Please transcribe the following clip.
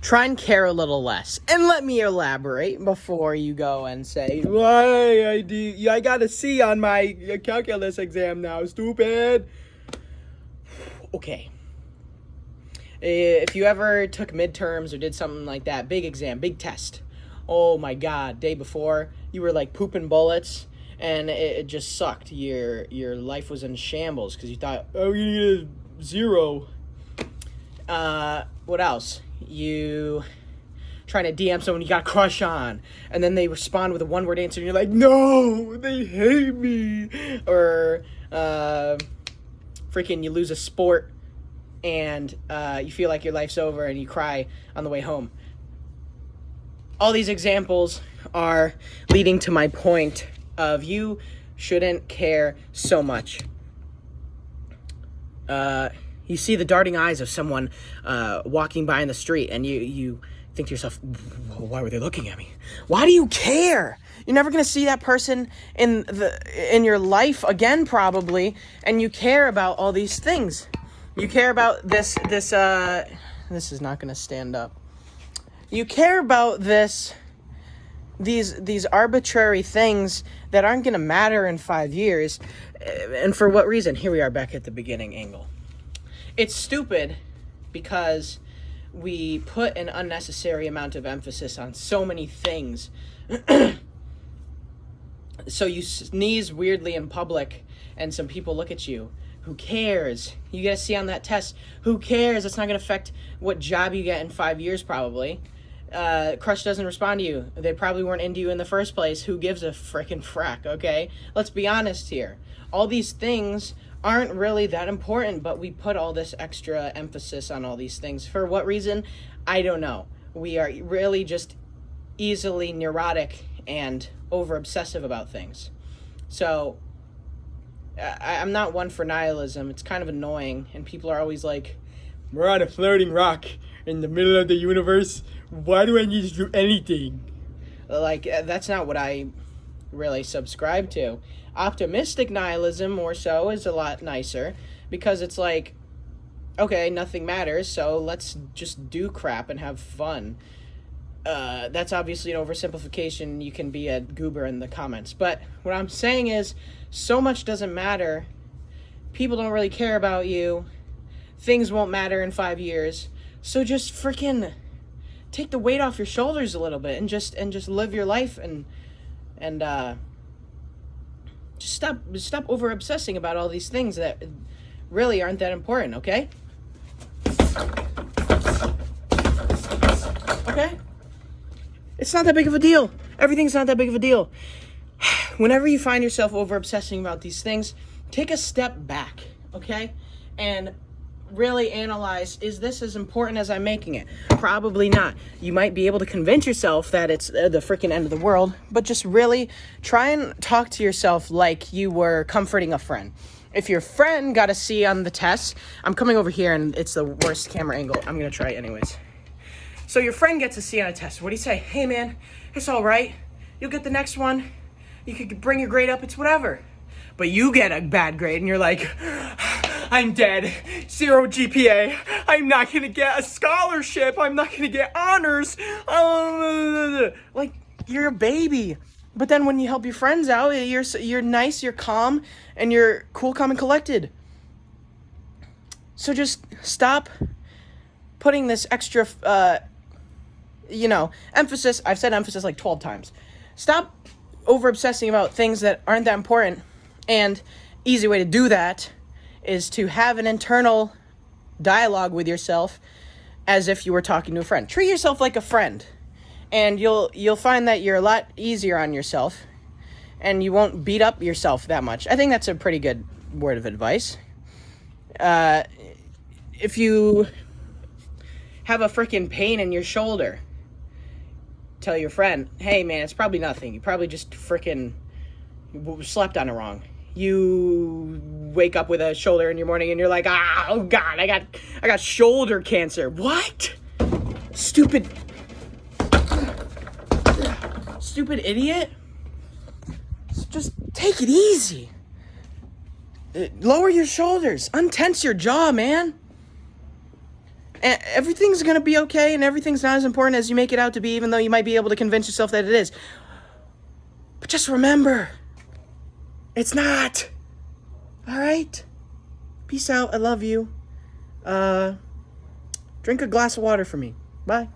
try and care a little less. And let me elaborate before you go and say, why I got a C on my calculus exam now, stupid. Okay. If you ever took midterms or did something like that, big exam, big test, oh my God, day before, you were like pooping bullets, and it just sucked. Your life was in shambles because you thought, oh, you need a 0. What else? You trying to DM someone you got a crush on, and then they respond with a one-word answer, and you're like, no, they hate me. Or freaking you lose a sport, and you feel like your life's over, and you cry on the way home. All these examples are leading to my point of you shouldn't care so much. You see the darting eyes of someone walking by in the street, and you think to yourself, why were they looking at me? Why do you care? You're never going to see that person in your life again, probably, and you care about all these things. You care about this is not going to stand up. You care about these arbitrary things that aren't going to matter in 5 years. And for what reason? Here we are back at the beginning angle. It's stupid because we put an unnecessary amount of emphasis on so many things. So you sneeze weirdly in public and some people look at you. Who cares? You get a C on that test. Who cares? It's not going to affect what job you get in 5 years, probably. Crush doesn't respond to you. They probably weren't into you in the first place. Who gives a frickin' frack, okay? Let's be honest here. All these things aren't really that important, but we put all this extra emphasis on all these things. For what reason? I don't know. We are really just easily neurotic and over-obsessive about things. So I'm not one for nihilism. It's kind of annoying, and people are always like, we're on a floating rock in the middle of the universe. Why do I need to do anything? Like, that's not what I really subscribe to. Optimistic nihilism, more so, is a lot nicer, because it's like, okay, nothing matters, so let's just do crap and have fun. That's obviously an oversimplification. You can be a goober in the comments. But what I'm saying is, so much doesn't matter. People don't really care about you. Things won't matter in 5 years. So just freaking take the weight off your shoulders a little bit and just live your life and just stop over obsessing about all these things that really aren't that important, okay? Okay? It's not that big of a deal. Everything's not that big of a deal. Whenever you find yourself over obsessing about these things, take a step back, okay? And really analyze, is this as important as I'm making it? Probably not. You might be able to convince yourself that it's the freaking end of the world, but just really try and talk to yourself like you were comforting a friend. If your friend got a C on the test, I'm coming over here and it's the worst camera angle. I'm going to try it anyways. So your friend gets a C on a test. What do you say? Hey man, it's all right. You'll get the next one. You could bring your grade up. It's whatever. But you get a bad grade and you're like, I'm dead. 0 GPA. I'm not going to get a scholarship. I'm not going to get honors. Like, you're a baby. But then when you help your friends out, you're nice, you're calm, and you're cool, calm, and collected. So just stop putting this extra, emphasis. I've said emphasis like 12 times. Stop over-obsessing about things that aren't that important. And easy way to do that is to have an internal dialogue with yourself as if you were talking to a friend. Treat yourself like a friend, and you'll find that you're a lot easier on yourself, and you won't beat up yourself that much. I think that's a pretty good word of advice. If you have a freaking pain in your shoulder, tell your friend, hey man, it's probably nothing. You probably just freaking slept on it wrong. You wake up with a shoulder in your morning and you're like, oh God, I got shoulder cancer. What? Stupid idiot. Just take it easy. Lower your shoulders. Untense your jaw, man. And everything's going to be okay, and everything's not as important as you make it out to be, even though you might be able to convince yourself that it is. But just remember, it's not. All right? Peace out. I love you. Drink a glass of water for me. Bye.